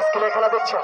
স্কুলে খেলা দেখছেন?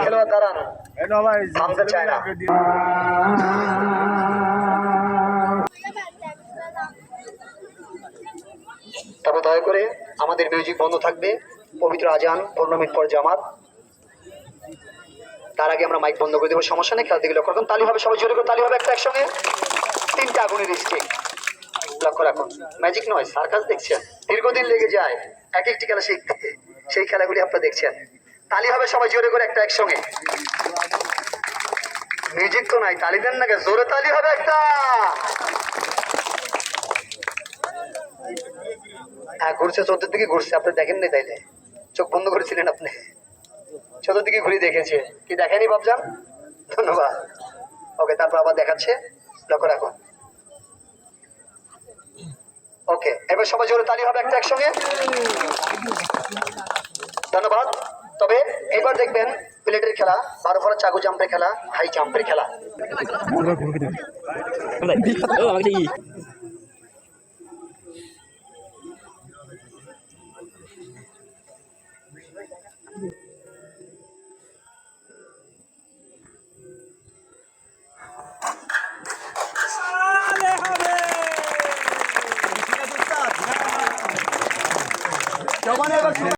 খেলোয়াড় দাঁড়ান, থামতে চায় না। তবে দয়া করে আমাদের মিউজিক বন্ধ থাকবে। পবিত্র আজান 15 মিনিট পর জামাত, তার আগে আমরা মাইক বন্ধ করে দেবো। সমস্যা নেই, খেলার দিকে লক্ষ্য রাখুন। তালি হবে, সবাই জোরে করে তালি হবে একটা একসঙ্গে। 3টে আগুনের স্টিক লক্ষ্য রাখুন। ম্যাজিক নয়, সার্কাস দেখছেন, দীর্ঘদিন লেগে যায় এক একটি খেলা শিখতে। সেই খেলাগুলি আপনারা দেখছেন। তালি হবে সবাই জোরে করে একটা একসঙ্গে। মিউজিক তো নাই, তালি দেন না, জোরে তালি হবে একটা। হ্যাঁ ঘুরছে, চতুর্দিকে ঘুরছে, আপনি দেখেননি তাইলে? চোখ বন্ধ করেছিলেন আপনি? চতুর্দিকে ঘুরে দেখেছে কি? দেখেনি বাবজান? ধন্যবাদ। ওকে, তারপর আবার দেখাচ্ছে, লক্ষ্য রাখুন। ওকে, এবার সবাই জোরে তালি হবে একটা একসঙ্গে। ধন্যবাদ। তবে এবার দেখবেন প্লেটের খেলা, 12 ফলা চাকু জাম্পের খেলা, হাই জাম্পের খেলা।